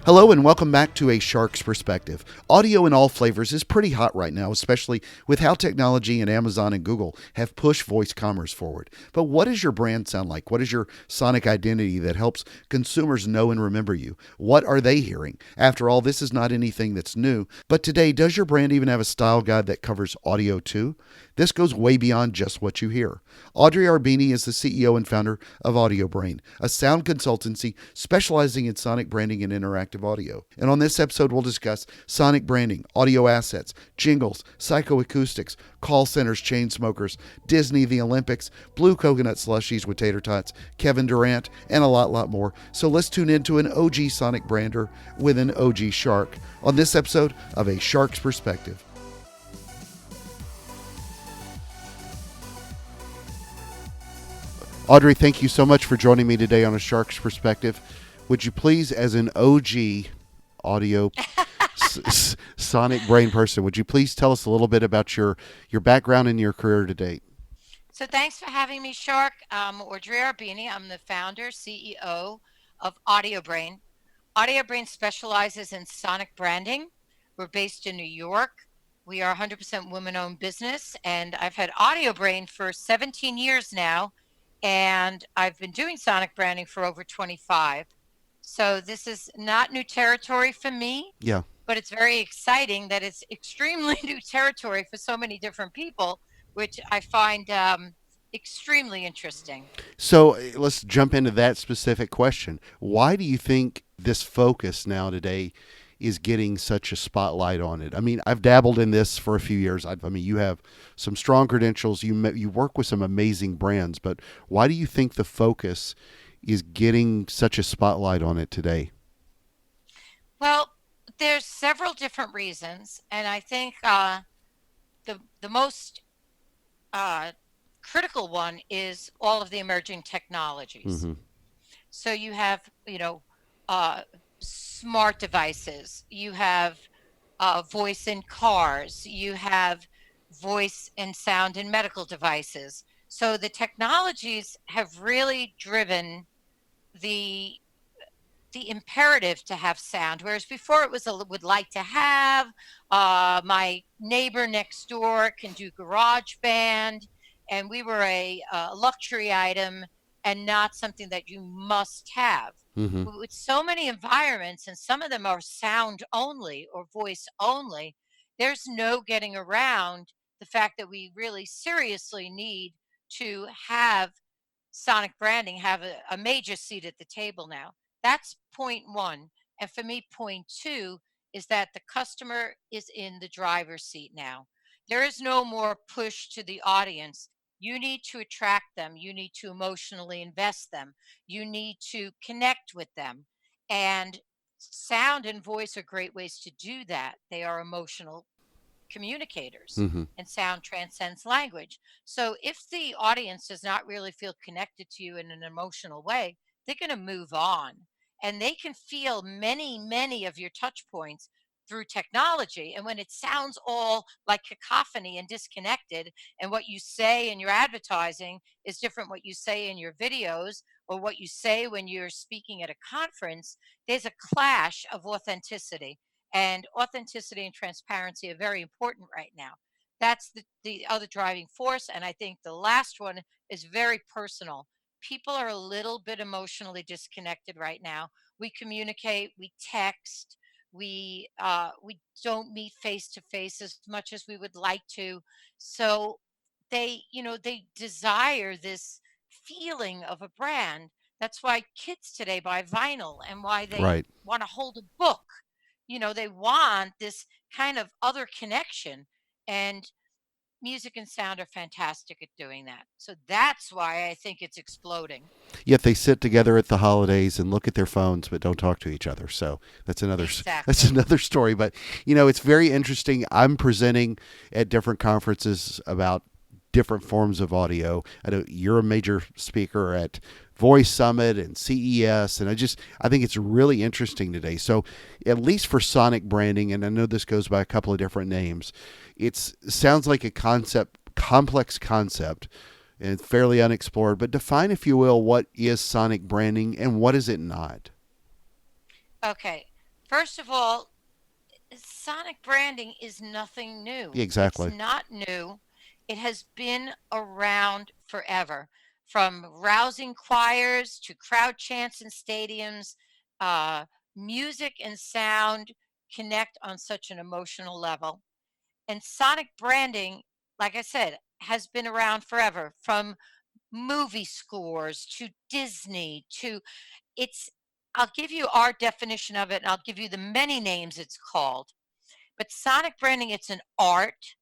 Hello and welcome back to A Shark's Perspective. Audio in all flavors is pretty hot right now, especially with how technology and Amazon and Google have pushed voice commerce forward. But what does your brand sound like? What is your sonic identity that helps consumers know and remember you? What are they hearing? After all, this is not anything that's new. But today, does your brand even have a style guide that covers audio too? This goes way beyond just what you hear. Audrey Arbeeny is the CEO and founder of Audiobrain, a sound consultancy specializing in sonic branding and interactive audio. And on this episode, we'll discuss sonic branding, audio assets, jingles, psychoacoustics, call centers, chain smokers, Disney, the Olympics, blue coconut slushies with tater tots, Kevin Durant, and a lot more. So let's tune into an OG sonic brander with an OG shark on this episode of A Shark's Perspective. Audrey, thank you so much for joining me today on A Shark's Perspective. Would you please, as an OG audio sonic brain person, would you please tell us a little bit about your background and your career to date? So thanks for having me, Shark. I'm Audrey Arbeeny. I'm the founder, CEO of Audiobrain. Audiobrain specializes in sonic branding. We're based in New York. We are 100% women-owned business, and I've had Audiobrain for 17 years now, and I've been doing sonic branding for over 25. So this is not new territory for me, Yeah. but it's very exciting that it's extremely new territory for so many different people, which I find extremely interesting. So let's jump into that specific question. Why do you think this focus now today is getting such a spotlight on it? I mean, I've dabbled in this for a few years. I mean, you have some strong credentials. You work with some amazing brands, but why do you think the focus is getting such a spotlight on it today? Well, there's several different reasons, and I think the most uh, critical one is all of the emerging technologies. Mm-hmm. So you have, uh, smart devices. You have voice in cars. You have voice and sound in medical devices. So the technologies have really driven the the imperative to have sound, whereas before it was a would like to have. My neighbor next door can do garage band, and we were a luxury item and not something that you must have. Mm-hmm. With so many environments, and some of them are sound only or voice only, there's no getting around the fact that we really seriously need to have sonic branding have a major seat at the table now. That's point one. And for me, point two is that the customer is in the driver's seat now. There is no more push to the audience. You need to attract them. You need to emotionally invest them. You need to connect with them. And sound and voice are great ways to do that. They are emotional communicators, Mm-hmm. and sound transcends language. So if the audience does not really feel connected to you in an emotional way, they're going to move on, and they can feel many of your touch points through technology. And when it sounds all like cacophony and disconnected, and what you say in your advertising is different what you say in your videos or what you say when you're speaking at a conference, there's a clash of authenticity, and authenticity and transparency are very important right now. That's the other driving force. And I think the last one is very personal. People are a little bit emotionally disconnected right now. We communicate, we text, we don't meet face to face as much as we would like to. So they desire this feeling of a brand. That's why kids today buy vinyl, and why they Right. want to hold a book. They want this kind of other connection, and music and sound are fantastic at doing that. So that's why I think it's exploding. Yet they sit together at the holidays and look at their phones, but don't talk to each other. So that's Exactly. another story. But it's very interesting. I'm presenting at different conferences about different forms of audio. I know you're a major speaker at Voice Summit and CES, and I think it's really interesting today. So, at least for sonic branding, and I know this goes by a couple of different names, it sounds like a complex concept and fairly unexplored. But define, if you will, what is sonic branding and what is it not? Okay. First of all, sonic branding is nothing new. Yeah, It's exactly. not new. It has been around forever, from rousing choirs to crowd chants in stadiums. Uh, Music and sound connect on such an emotional level. And sonic branding, like I said, has been around forever, from movie scores to Disney to it's. I'll give you our definition of it, and I'll give you the many names it's called. But sonic branding, it's an art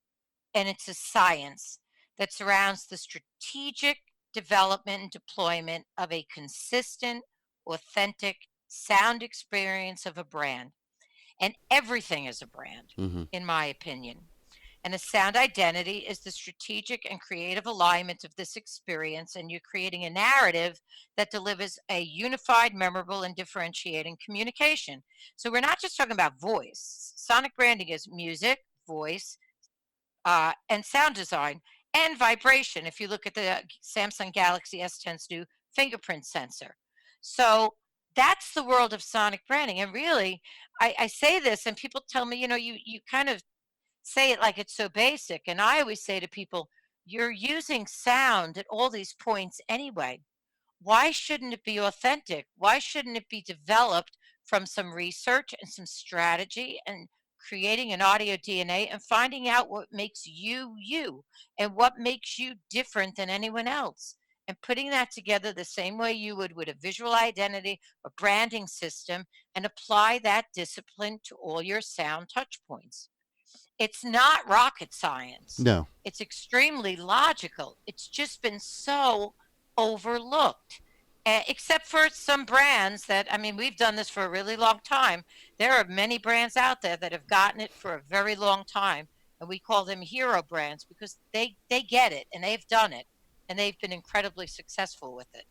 and it's a science that surrounds the strategic development and deployment of a consistent, authentic sound experience of a brand. And everything is a brand, Hmm. in my opinion. And a sound identity is the strategic and creative alignment of this experience, and you're creating a narrative that delivers a unified, memorable, and differentiating communication. So we're not just talking about voice. Sonic branding is music, voice, and sound design, and vibration. If you look at the Samsung Galaxy S10's new fingerprint sensor. So that's the world of sonic branding. And really, I say this, and people tell me, you kind of say it like it's so basic. And I always say to people, you're using sound at all these points anyway. Why shouldn't it be authentic? Why shouldn't it be developed from some research and some strategy and creating an audio DNA and finding out what makes you you and what makes you different than anyone else? And putting that together the same way you would with a visual identity or branding system and apply that discipline to all your sound touch points. It's not rocket science. No. It's extremely logical. It's just been so overlooked. Except for some brands that, I mean, we've done this for a really long time. There are many brands out there that have gotten it for a very long time, and we call them hero brands because they get it and they've done it and they've been incredibly successful with it.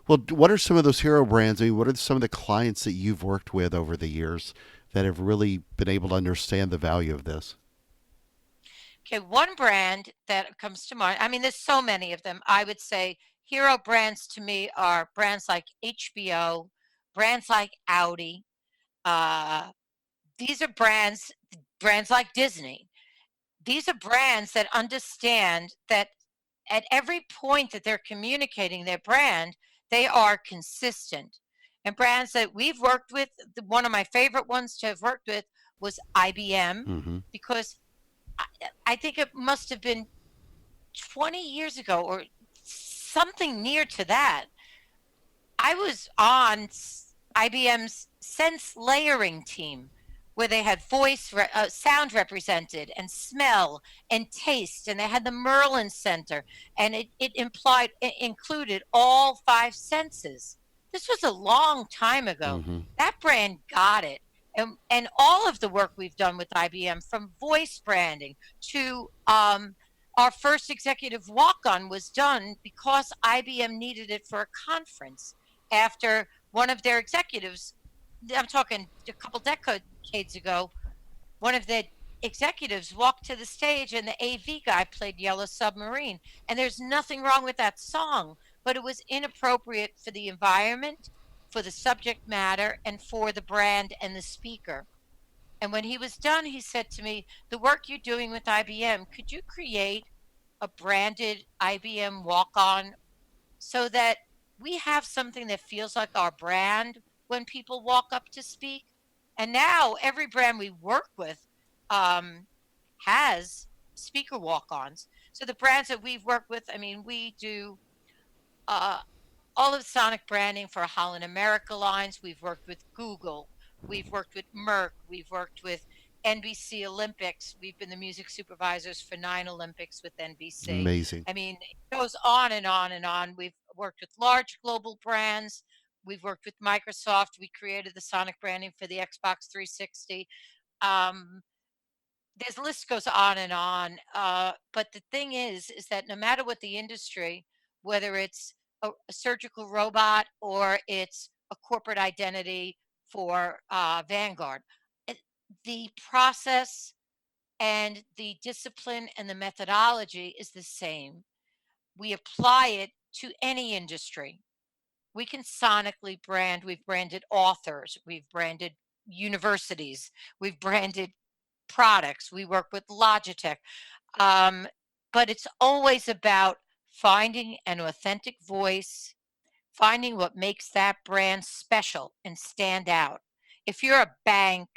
Well, what are some of those hero brands? I mean, what are some of the clients that you've worked with over the years that have really been able to understand the value of this? Okay, one brand that comes to mind, I mean, there's so many of them. I would say hero brands to me are brands like HBO, brands like Audi. Uh, these are brands like Disney. These are brands that understand that at every point that they're communicating their brand, they are consistent. And brands that we've worked with, one of my favorite ones to have worked with was IBM, Hmm. because I, I think it must have been 20 years ago or something near to that. I was on IBM's sense layering team where they had sound represented and smell and taste, and they had the Merlin Center, and it included all five senses. This was a long time ago. Hmm. That brand got it. And all of the work we've done with IBM, from voice branding to our first executive walk on, was done because IBM needed it for a conference after one of their executives, I'm talking a couple decades ago, one of the executives walked to the stage and the AV guy played Yellow Submarine. And there's nothing wrong with that song, but it was inappropriate for the environment, for the subject matter, and for the brand and the speaker. And when he was done, he said to me, the work you're doing with IBM, could you create a branded IBM walk on so that we have something that feels like our brand when people walk up to speak? And now every brand we work with um, has speaker walk ons. So the brands that we've worked with, I mean, we do uh, all of sonic branding for Holland America lines. We've worked with Google. We've worked with Merck. We've worked with NBC Olympics. We've been the music supervisors for 9 Olympics with NBC. Amazing. I mean, it goes on and on and on. We've worked with large global brands. We've worked with Microsoft. We created the sonic branding for the Xbox 360. Um, this list goes on and on. But the thing is that no matter what the industry, whether it's a surgical robot or it's a corporate identity for Vanguard, it, the process and the discipline and the methodology is the same. We apply it to any industry. We can sonically brand. We've branded authors. We've branded universities. We've branded products. We work with Logitech. Um, but it's always about finding an authentic voice, finding what makes that brand special and stand out. If you're a bank,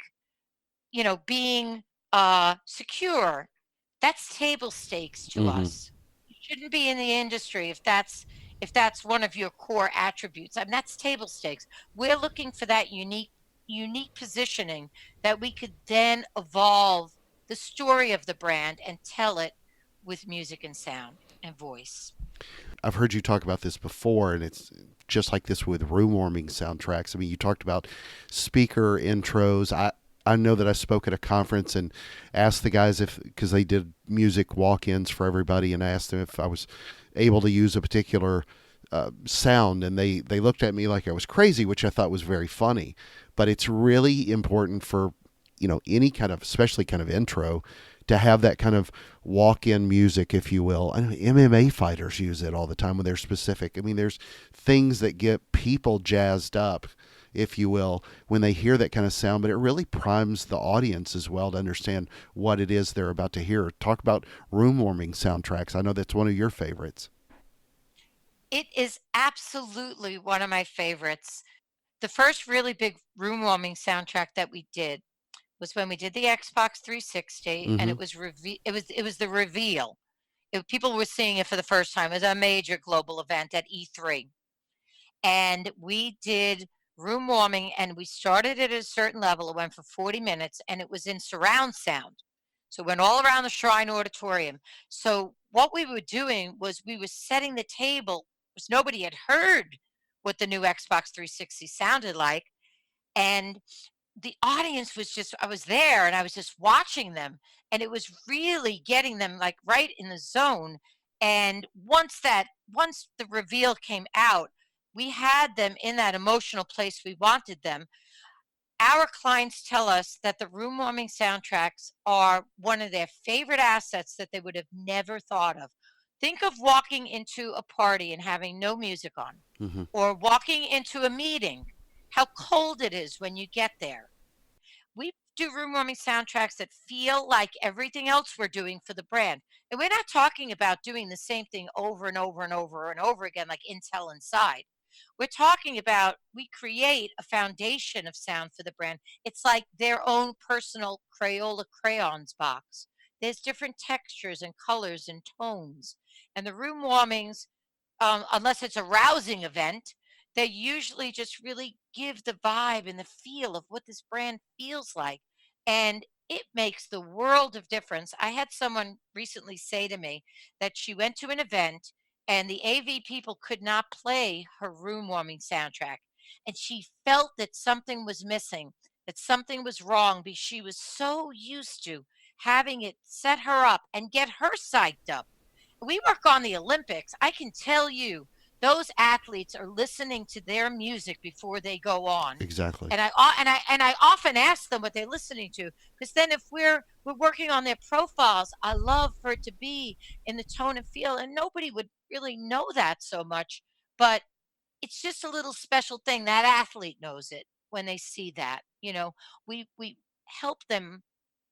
being secure, that's table stakes to Hmm. us. You shouldn't be in the industry if that's one of your core attributes. I mean, that's table stakes. We're looking for that unique positioning that we could then evolve the story of the brand and tell it with music and sound and voice. I've heard you talk about this before, and it's just like this with room warming soundtracks. I mean, you talked about speaker intros. I know that I spoke at a conference and asked the guys if, because they did music walk-ins for everybody, and I asked them if I was able to use a particular sound, and they looked at me like I was crazy, which I thought was very funny. But it's really important for any kind of, especially kind of intro, to have that kind of walk-in music, if you will. I know MMA fighters use it all the time when they're specific. I mean, there's things that get people jazzed up, if you will, when they hear that kind of sound, but it really primes the audience as well to understand what it is they're about to hear. Talk about room warming soundtracks. I know that's one of your favorites. It is absolutely one of my favorites. The first really big room warming soundtrack that we did was when we did the Xbox 360, and Mm-hmm. it was the reveal. People were seeing it for the first time. It was a major global event at E3, and we did room warming, and we started at a certain level. It went for 40 minutes, and it was in surround sound. So it went all around the Shrine Auditorium. So what we were doing was we were setting the table because nobody had heard what the new Xbox 360 sounded like. And the audience was just, I was there and I was just watching them, and it was really getting them like right in the zone. And once the reveal came out, we had them in that emotional place we wanted them. Our clients tell us that the room warming soundtracks are one of their favorite assets that they would have never thought of. Think of walking into a party and having no music on, Mm-hmm. or walking into a meeting, how cold it is when you get there. We do room warming soundtracks that feel like everything else we're doing for the brand. And we're not talking about doing the same thing over and over and over and over again, like Intel Inside. We're talking about we create a foundation of sound for the brand. It's like their own personal Crayola crayons box. There's different textures and colors and tones. And the room warmings, unless it's a rousing event, they usually just really give the vibe and the feel of what this brand feels like. And it makes the world of difference. I had someone recently say to me that she went to an event and the AV people could not play her room warming soundtrack. And she felt that something was missing, that something was wrong because she was so used to having it set her up and get her psyched up. We work on the Olympics. I can tell you those athletes are listening to their music before they go on. Exactly. And I often ask them what they're listening to, because then if we're working on their profiles, I love for it to be in the tone and feel, and nobody would really know that so much, but it's just a little special thing. That athlete knows it when they see that. We help them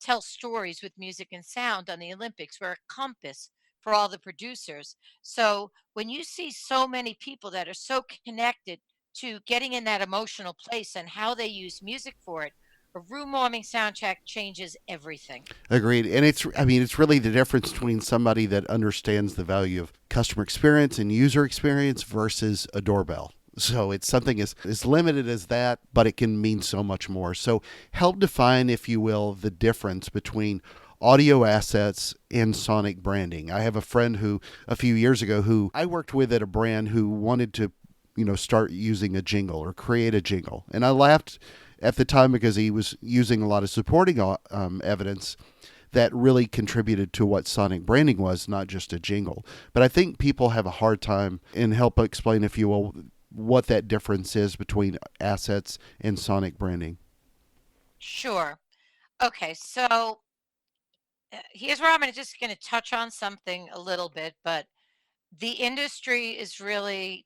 tell stories with music and sound on the Olympics. We're a compass for all the producers. So when you see so many people that are so connected to getting in that emotional place and how they use music for it, a room warming soundtrack changes everything. Agreed. And I mean, it's really the difference between somebody that understands the value of customer experience and user experience versus a doorbell. So it's something as limited as that, but it can mean so much more. So help define, if you will, the difference between audio assets and sonic branding. I have a friend who a few years ago who I worked with at a brand who wanted to start using a jingle or create a jingle. And I laughed at the time because he was using a lot of supporting evidence that really contributed to what sonic branding was, not just a jingle. But I think people have a hard time, and help explain, if you will, what that difference is between assets and sonic branding. Sure. Okay, so here's where I'm just going to touch on something a little bit, but the industry is really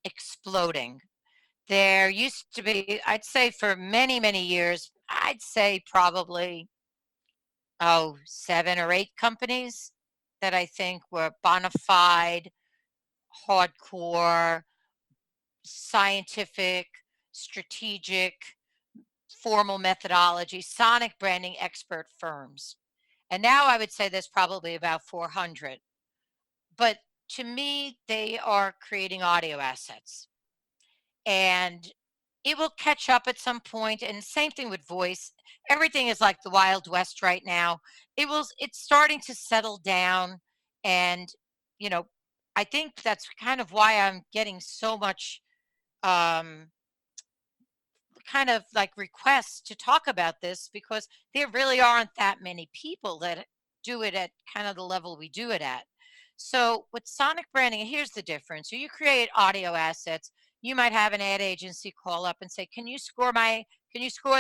exploding. There used to be, I'd say for many, many years, I'd say probably, oh, 7 or 8 companies that I think were bona fide, hardcore, scientific, strategic, formal methodology, sonic branding expert firms. And now I would say there's probably about 400. But to me, they are creating audio assets. And it will catch up at some point, and same thing with voice. Everything is like the wild west right now. It's starting to settle down, and you know I think that's kind of why I'm getting so much um kind of like requests to talk about this, because there really aren't that many people that do it at kind of the level we do it at. So with sonic branding, here's the difference. So you create audio assets. You might have an ad agency call up and say, can you score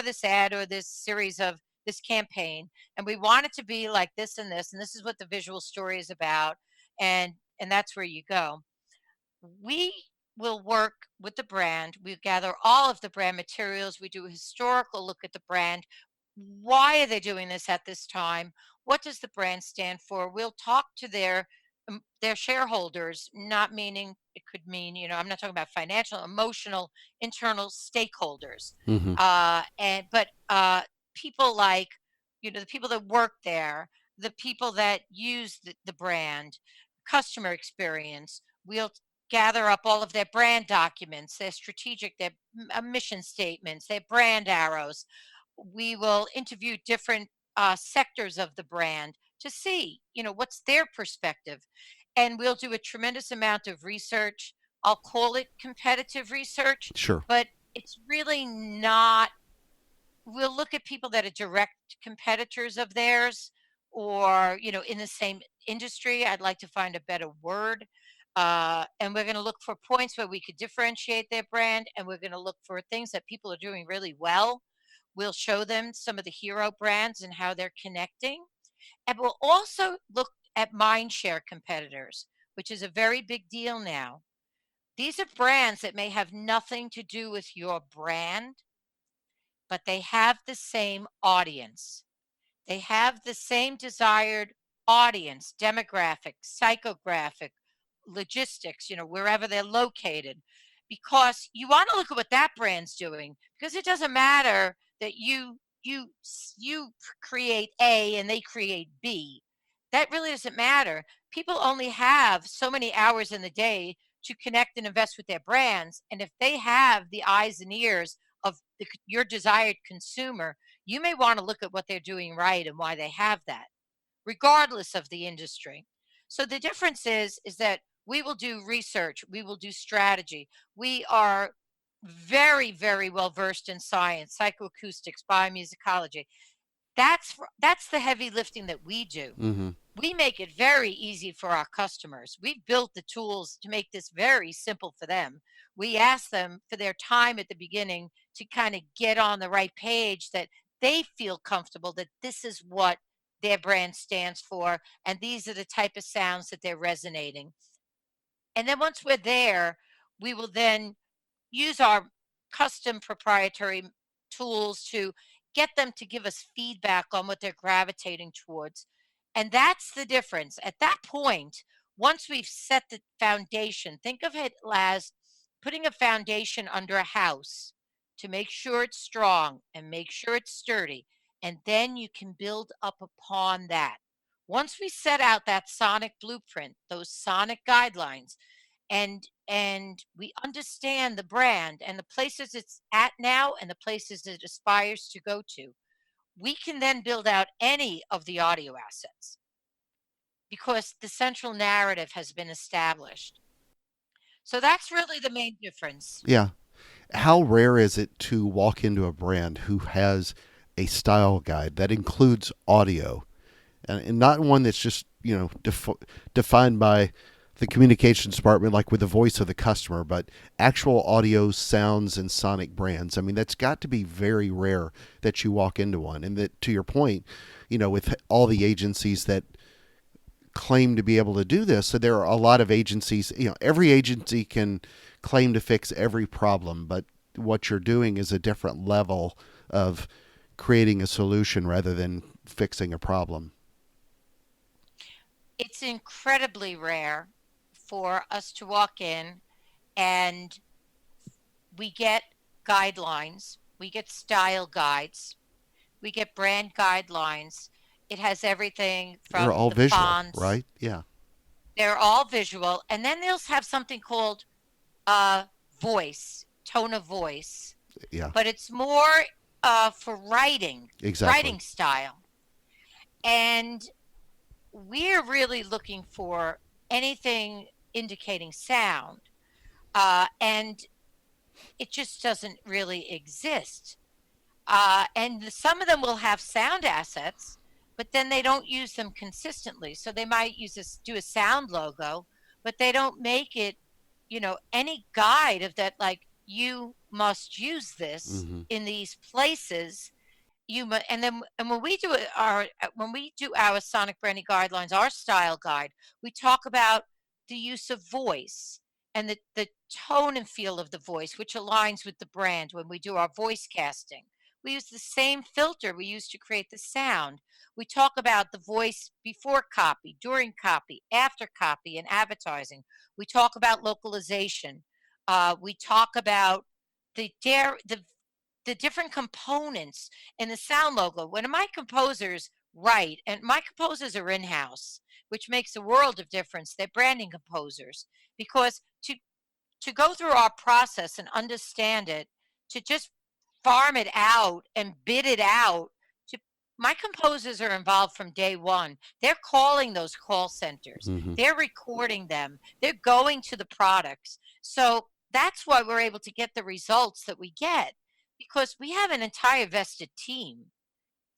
this ad or this series of this campaign? And we want it to be like this and this is what the visual story is about. And that's where you go. We will work with the brand. We gather all of the brand materials. We do a historical look at the brand. Why are they doing this at this time? What does the brand stand for? We'll talk to their shareholders, not meaning it could mean, I'm not talking about financial, emotional, internal stakeholders. Hmm. But people like, the people that work there, the people that use the brand, customer experience. We'll gather up all of their brand documents, their strategic, their mission statements, their brand arrows. We will interview different sectors of the brand to see, what's their perspective. And we'll do a tremendous amount of research. I'll call it competitive research, Sure. but it's really not. We'll look at people that are direct competitors of theirs, or in the same industry. I'd like to find a better word. And we're going to look for points where we could differentiate their brand, and we're going to look for things that people are doing really well. We'll show them some of the hero brands and how they're connecting. And we'll also look at mindshare competitors, which is a very big deal now. These are brands that may have nothing to do with your brand, but they have the same audience. They have the same desired audience, demographic, psychographic, logistics, wherever they're located. Because you want to look at what that brand's doing, because it doesn't matter that you create A and they create B. That really doesn't matter. People only have so many hours in the day to connect and invest with their brands. And if they have the eyes and ears of your desired consumer, you may want to look at what they're doing right and why they have that, regardless of the industry. So the difference is that we will do research, we will do strategy. We are very, very well versed in science, psychoacoustics, biomusicology. That's the heavy lifting that we do. Hmm. We make it very easy for our customers. We've built the tools to make this very simple for them. We ask them for their time at the beginning to kind of get on the right page, that they feel comfortable that this is what their brand stands for, and these are the type of sounds that they're resonating. And then once we're there, we will then use our custom proprietary tools to get them to give us feedback on what they're gravitating towards. And that's the difference. At that point, once we've set the foundation, think of it as putting a foundation under a house to make sure it's strong and make sure it's sturdy. And then you can build up upon that. Once we set out that sonic blueprint, those sonic guidelines, and we understand the brand and the places it's at now and the places it aspires to go to, we can then build out any of the audio assets, because the central narrative has been established. So that's really the main difference. Yeah. How rare is it to walk into a brand who has a style guide that includes audio, and not one that's just defined by the communications department, like with the voice of the customer, but actual audio, sounds, and sonic brands. I mean, that's got to be very rare that you walk into one. And that, to your point, with all the agencies that claim to be able to do this, so there are a lot of agencies. Every agency can claim to fix every problem, but what you're doing is a different level of creating a solution rather than fixing a problem. It's incredibly rare for us to walk in and we get guidelines, we get style guides, we get brand guidelines. It has everything They're from all the visual, fonts, right? Yeah. they're all visual, and then they'll have something called uh, voice, tone of voice, Yeah. but it's more for writing, Exactly. writing style. And we're really looking for anything indicating sound. And it just doesn't really exist. And some of them will have sound assets, but then they don't use them consistently. So they might use this, do a sound logo, but they don't make it, any guide of that, like you must use this Mm-hmm. in these places. And when we do our sonic branding guidelines, our style guide, we talk about the use of voice and the tone and feel of the voice, which aligns with the brand. When we do our voice casting, we use the same filter we use to create the sound. We talk about the voice before copy, during copy, after copy, and advertising. We talk about localization. We talk about the different components in the sound logo. When my composers write, and my composers are in house, which makes a world of difference, they're branding composers, because to go through our process and understand it, to just farm it out and bid it out, to my composers are involved from day one. They're calling those call centers, Mm-hmm. they're recording them, they're going to the products. So that's why we're able to get the results that we get, because we have an entire vested team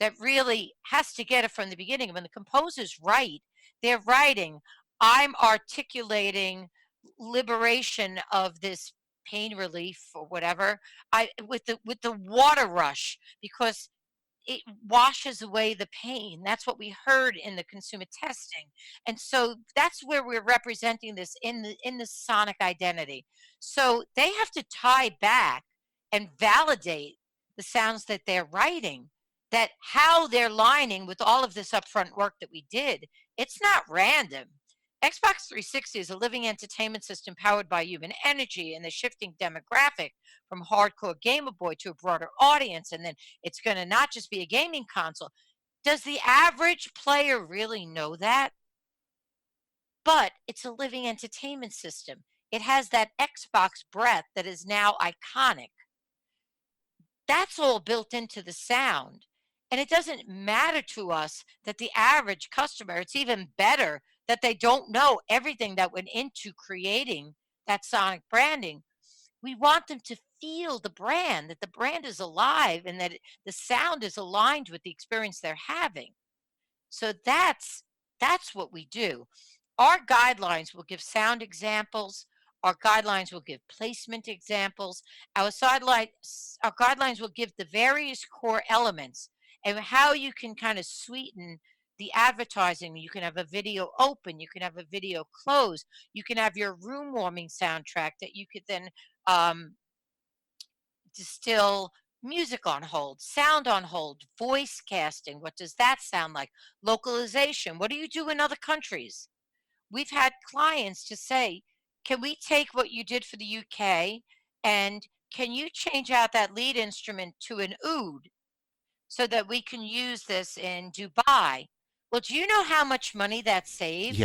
that really has to get it from the beginning. When the composers write, they're writing, I'm articulating liberation of this pain relief or whatever, I with the water rush, because it washes away the pain. That's what we heard in the consumer testing. And so that's where we're representing this in the sonic identity. So they have to tie back and validate the sounds that they're writing, that how they're lining with all of this upfront work that we did. It's not random. Xbox 360 is a living entertainment system powered by human energy and the shifting demographic from hardcore Gamer Boy to a broader audience. And then it's going to not just be a gaming console. Does the average player really know that? But it's a living entertainment system. It has that Xbox breath that is now iconic. That's all built into the sound. And it doesn't matter to us that the average customer, it's even better that they don't know everything that went into creating that sonic branding. We want them to feel the brand, that the brand is alive and that the sound is aligned with the experience they're having. So that's what we do. Our guidelines will give sound examples. Our guidelines will give placement examples. Our guidelines will give the various core elements and how you can kind of sweeten the advertising. You can have a video open, you can have a video close, you can have your room warming soundtrack that you could then um, distill music on hold, sound on hold, voice casting. What does that sound like? Localization. What do you do in other countries? We've had clients to say, can we take what you did for the UK and can you change out that lead instrument to an oud so that we can use this in Dubai? Well, do you know how much money that Yeah. saved?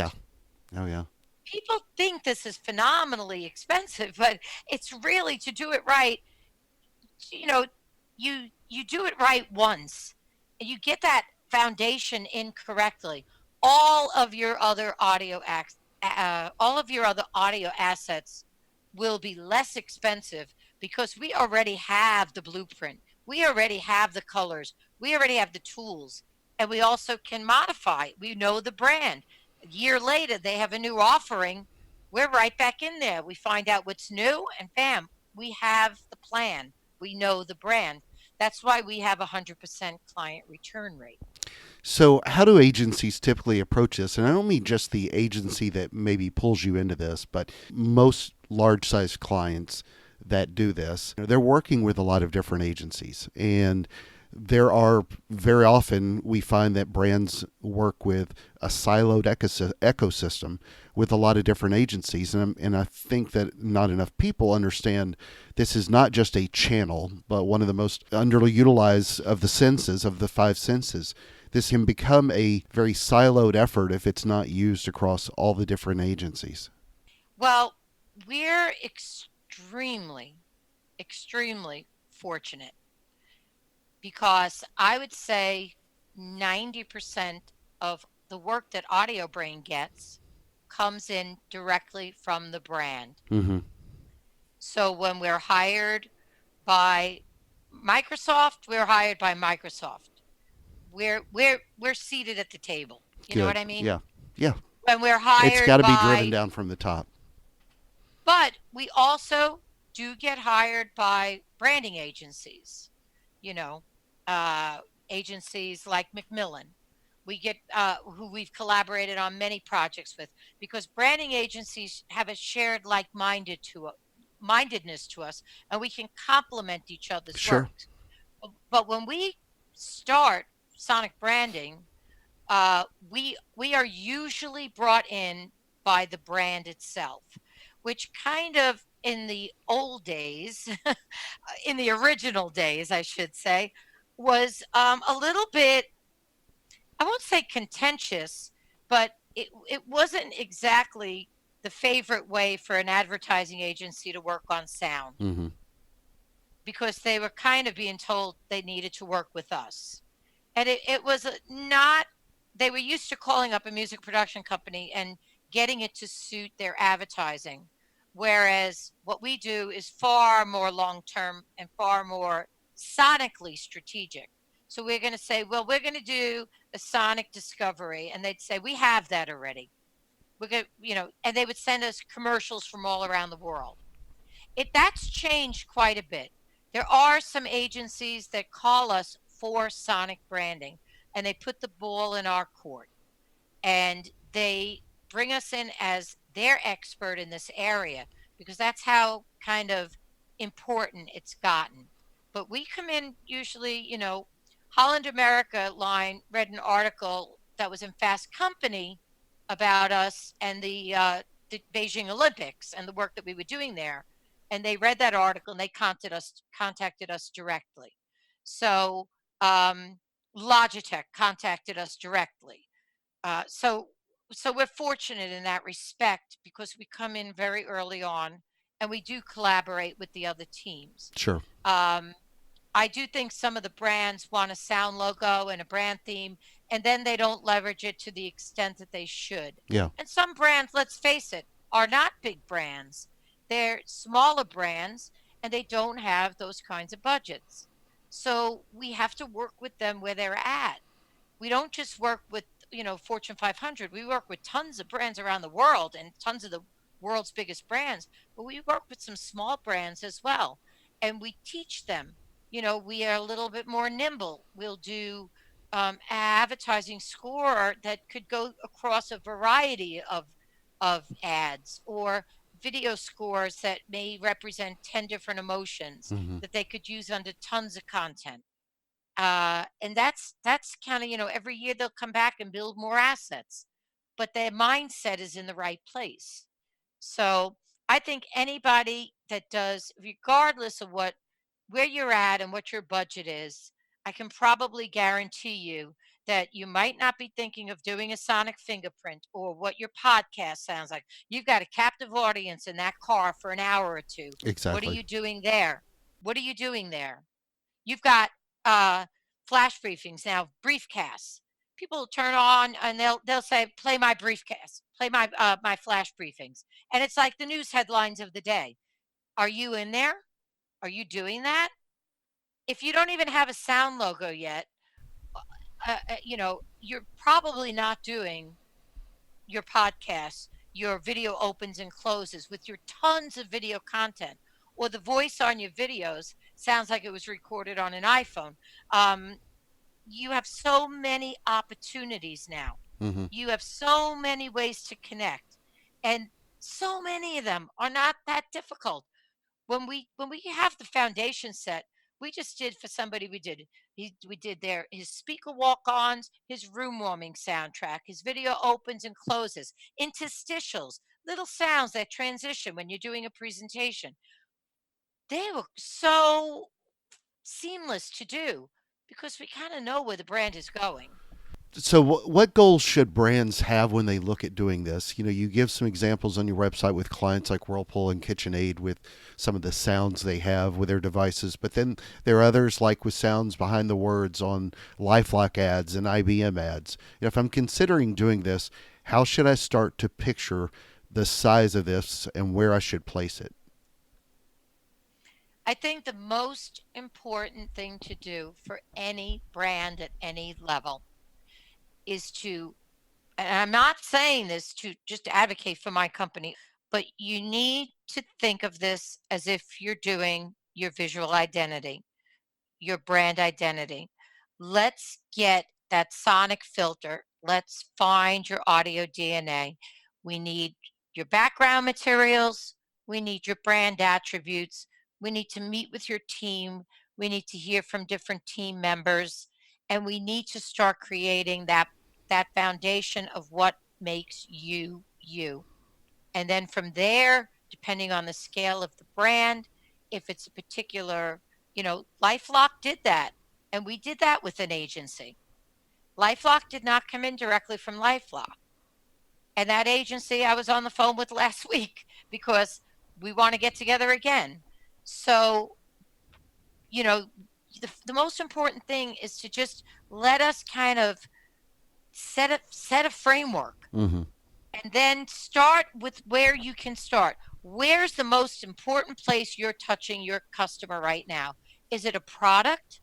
Oh, yeah. People think this is phenomenally expensive, but it's really, to do it right, you know, you do it right once and you get that foundation in correctly, all of your other all of your other audio assets will be less expensive, because we already have the blueprint, we already have the colors, we already have the tools, and we also can modify. We know the brand. A year later they have a new offering, we're right back in there, we find out what's new, and bam, we have the plan, we know the brand. That's why we have a 100% client return rate. So, how do agencies typically approach this? And I don't mean just the agency that maybe pulls you into this, but most large sized clients, that do this. They're working with a lot of different agencies, and there are very often we find that brands work with a siloed ecosystem with a lot of different agencies, and I think that not enough people understand this is not just a channel, but one of the most underutilized of the senses, of the five senses. This can become a very siloed effort if it's not used across all the different agencies. Well, we're extremely, extremely fortunate because I would say 90% of the work that Audiobrain gets comes in directly from the brand. Mm-hmm. So when we're hired by Microsoft, we're hired by Microsoft. We're seated at the table. You know what Good. I mean? Yeah. Yeah. When we're It's got hired to be driven by, down from the top. but we also do get hired by branding agencies, you know, uh, agencies like Macmillan. We get who we've collaborated on many projects with because branding agencies have a shared mindedness to us, and we can complement each other's Sure. work. But when we start sonic branding, we are usually brought in by the brand itself, which kind of in the old days, in the original days, I should say, was a little bit, I won't say contentious, but it wasn't exactly the favorite way for an advertising agency to work on sound Mm-hmm. because they were kind of being told they needed to work with us. And it was not, they were used to calling up a music production company and getting it to suit their advertising. Whereas what we do is far more long term and far more sonically strategic. So we're going to say, well, we're going to do a sonic discovery. And they'd say, we have that already. We're going to, and they would send us commercials from all around the world. That's changed quite a bit. There are some agencies that call us for sonic branding, and they put the ball in our court, and they bring us in as their expert in this area because that's how kind of important it's gotten. But we come in usually, Holland America line read an article that was in Fast Company about us and the Beijing Olympics and the work that we were doing there. And they read that article and they contacted us directly. So Logitech contacted us directly. So we're fortunate in that respect because we come in very early on and we do collaborate with the other teams. Sure. Um, I do think some of the brands want a sound logo and a brand theme, and then they don't leverage it to the extent that they should. Yeah. And some brands, let's face it, are not big brands. They're smaller brands and they don't have those kinds of budgets. So we have to work with them where they're at. We don't just work with Fortune 500. We work with tons of brands around the world and tons of the world's biggest brands, but we work with some small brands as well, and we teach them. We are a little bit more nimble. We'll do advertising score that could go across a variety of ads, or video scores that may represent 10 different emotions Mm-hmm. that they could use under tons of content. And that's kind of, every year they'll come back and build more assets, but their mindset is in the right place. So I think anybody that does, regardless of where you're at and what your budget is, I can probably guarantee you that you might not be thinking of doing a sonic fingerprint or what your podcast sounds like. You've got a captive audience in that car for an hour or two. What are Exactly. you doing there? What are you doing there? You've got uh, flash briefings now, briefcasts. People turn on and they'll say, "Play my briefcast, play my flash briefings," and it's like the news headlines of the day. Are you in there? Are you doing that? If you don't even have a sound logo yet, you're probably not doing your podcast, your video opens and closes with your tons of video content, or the voice on your videos sounds like it was recorded on an iPhone. Um, you have so many opportunities now. Mm-hmm. You have so many ways to connect, and so many of them are not that difficult. when we have the foundation set, we just did for somebody, we did their his speaker walk-ons, his room warming soundtrack, his video opens and closes, interstitials, little sounds that transition when you're doing a presentation. They were so seamless to do because we kind of know where the brand is going. So, what goals should brands have when they look at doing this? You know, you give some examples on your website with clients like Whirlpool and KitchenAid with some of the sounds they have with their devices, but then there are others like with sounds behind the words on LifeLock ads and IBM ads. You know, if I'm considering doing this, how should I start to picture the size of this and where I should place it? I think the most important thing to do for any brand at any level is to, and I'm not saying this to just advocate for my company, but you need to think of this as if you're doing your visual identity, your brand identity. Let's get that sonic filter. Let's find your audio DNA. We need your background materials. We need your brand attributes. We need to meet with your team. We need to hear from different team members. And we need to start creating that foundation of what makes you you. And then from there, depending on the scale of the brand, if it's a particular, LifeLock did that. And we did that with an agency. LifeLock did not come in directly from LifeLock. And that agency I was on the phone with last week because we want to get together again. So, you know, the most important thing is to just let us kind of set a framework, Mm-hmm. and then start with where you can start. Where's the most important place you're touching your customer right now? Is it a product?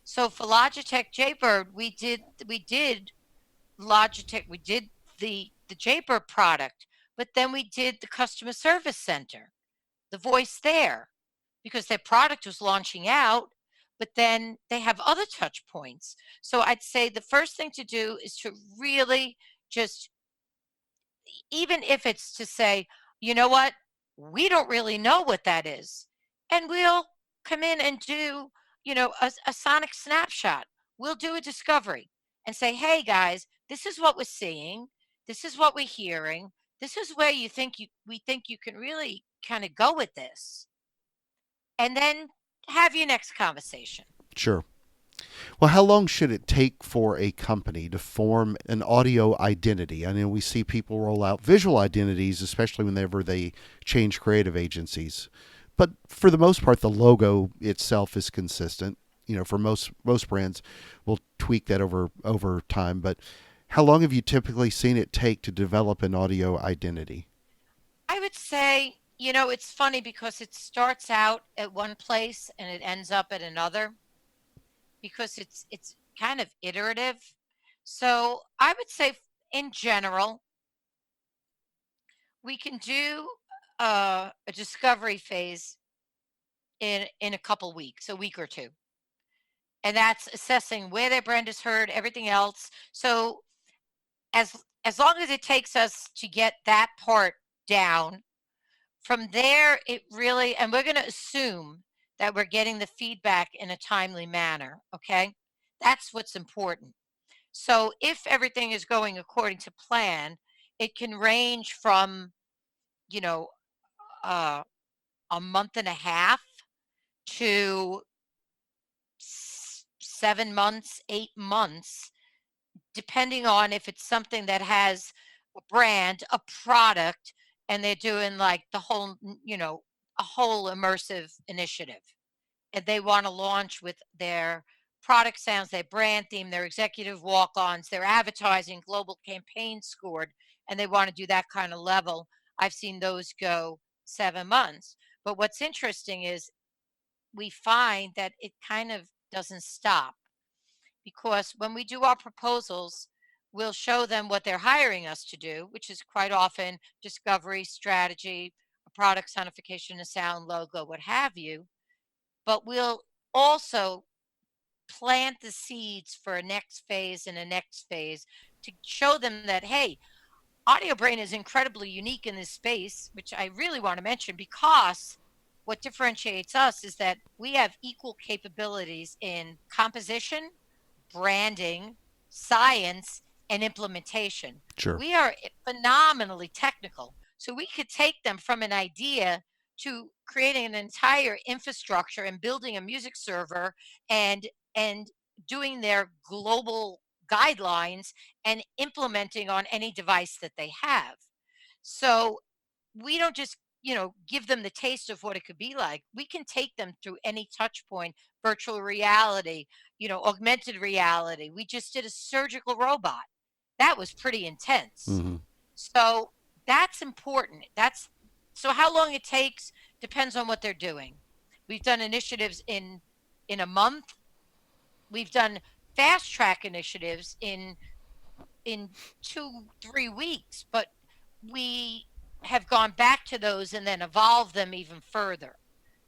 So for Logitech Jaybird, we did Logitech, we did the Jaybird product, but then we did the customer service center, the voice there, because their product was launching out, but then they have other touch points. So I'd say the first thing to do is to really just, even if it's to say, you know what, we don't really know what that is. And we'll come in and do, a sonic snapshot. We'll do a discovery and say, hey guys, this is what we're seeing. This is what we're hearing. This is where we think you can really kind of go with this. And then have your next conversation. Sure. Well, how long should it take for a company to form an audio identity? I know we see people roll out visual identities, especially whenever they change creative agencies. But for the most part, the logo itself is consistent. You know, for most brands, we'll tweak that over time. But how long have you typically seen it take to develop an audio identity? I would say, it's funny because it starts out at one place and it ends up at another because it's kind of iterative. So I would say, in general, we can do a discovery phase in a couple weeks, a week or two, and that's assessing where their brand is heard, everything else. So as as long as it takes us to get that part down, from there it really, and we're going to assume that we're getting the feedback in a timely manner. Okay, that's what's important. So if everything is going according to plan, it can range from, you know, uh, a month and a half to 7 months, 8 months, depending on if it's something that has a brand, a product, and they're doing like the whole, a whole immersive initiative. And they want to launch with their product sounds, their brand theme, their executive walk-ons, their advertising, global campaign scored, and they want to do that kind of level. I've seen those go 7 months. But what's interesting is we find that it kind of doesn't stop, because when we do our proposals, we'll show them what they're hiring us to do, which is quite often discovery, strategy, a product sonification, a sound logo, what have you. But we'll also plant the seeds for a next phase and a next phase to show them that, hey, Audiobrain is incredibly unique in this space, which I really want to mention because what differentiates us is that we have equal capabilities in composition, branding, science, and implementation. Sure. We are phenomenally technical. So we could take them from an idea to creating an entire infrastructure and building a music server and doing their global guidelines and implementing on any device that they have. So we don't just, give them the taste of what it could be like. We can take them through any touch point, virtual reality, augmented reality. We just did a surgical robot. That was pretty intense. Hmm. So that's important. That's so how long it takes depends on what they're doing. We've done initiatives in a month. We've done fast track initiatives in 2 3 weeks, but we have gone back to those and then evolved them even further.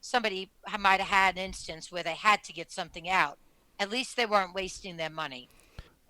Somebody might have had an instance where they had to get something out. At least they weren't wasting their money.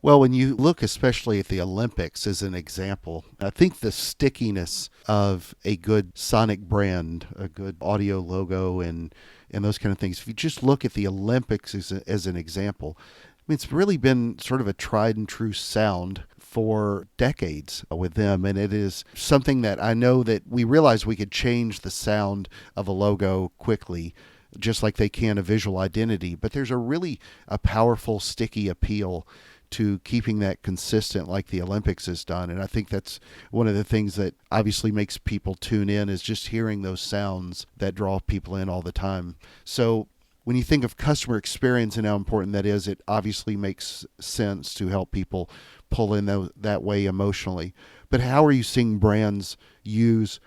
Well, when you look especially at the Olympics as an example, I think the stickiness of a good sonic brand, a good audio logo, and those kind of things, if you just look at the Olympics as an example, I mean, it's really been sort of a tried and true sound for decades with them. And it is something that I know that we realized we could change the sound of a logo quickly, just like they can a visual identity. But there's a powerful, sticky appeal to keeping that consistent like the Olympics has done. And I think that's one of the things that obviously makes people tune in is just hearing those sounds that draw people in all the time. So when you think of customer experience and how important that is, it obviously makes sense to help people pull in that way emotionally. But how are you seeing brands use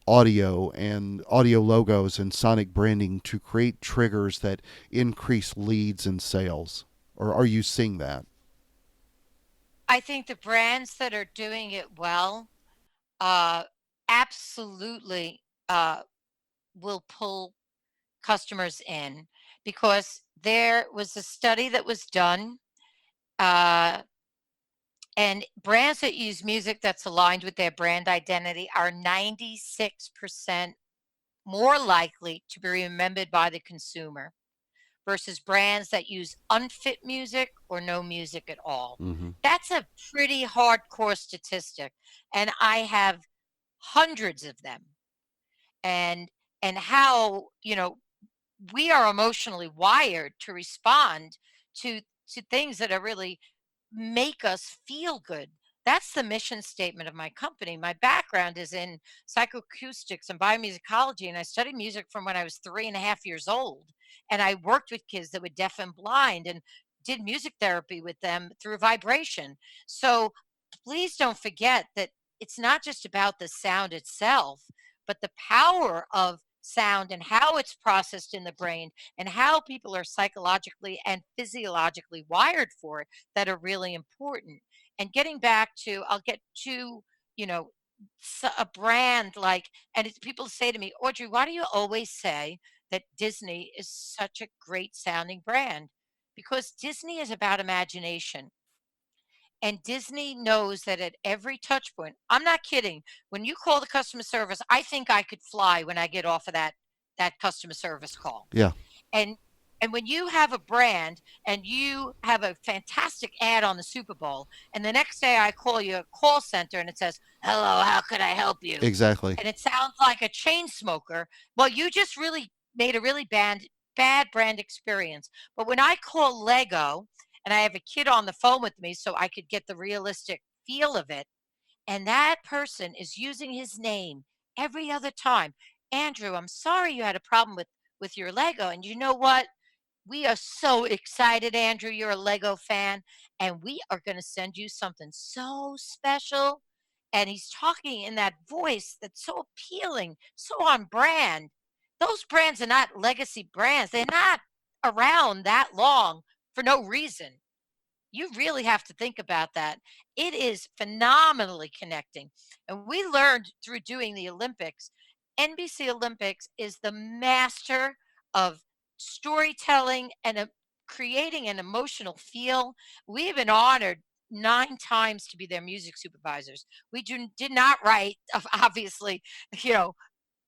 audio and audio logos and sonic branding to create triggers that increase leads and sales? Or are you seeing that? I think the brands that are doing it well, uh, absolutely will pull customers in because there was a study that was done. Uh, And brands that use music that's aligned with their brand identity are 96% more likely to be remembered by the consumer versus brands that use unfit music or no music at all. Mm-hmm. That's a pretty hardcore statistic. And I have hundreds of them. And how, we are emotionally wired to respond to things that are really make us feel good. That's the mission statement of my company. My background is in psychoacoustics and biomusicology, and I studied music from when I was 3.5 years old. And I worked with kids that were deaf and blind and did music therapy with them through vibration. So please don't forget that it's not just about the sound itself, but the power of sound and how it's processed in the brain and how people are psychologically and physiologically wired for it that are really important. And getting back to, I'll get to, you know, a brand like, and people say to me, Audrey, why do you always say that Disney is such a great sounding brand? Because Disney is about imagination. And Disney knows that at every touch point, I'm not kidding. When you call the customer service, I think I could fly when I get off of that customer service call. Yeah. And when you have a brand and you have a fantastic ad on the Super Bowl, and the next day I call your call center and it says, "Hello, how could I help you?" Exactly. And it sounds like a chain smoker. Well, you just really made a really bad brand experience. But when I call Lego and I have a kid on the phone with me so I could get the realistic feel of it, and that person is using his name every other time. Andrew, I'm sorry you had a problem with your Lego. And you know what? We are so excited, Andrew. You're a Lego fan, and we are going to send you something so special. And he's talking in that voice that's so appealing, so on brand. Those brands are not legacy brands, they're not around that long for no reason. You really have to think about that. It is phenomenally connecting. And we learned through doing the Olympics, NBC Olympics is the master of storytelling and creating an emotional feel. We have been honored 9 times to be their music supervisors. We did not write, obviously, you know,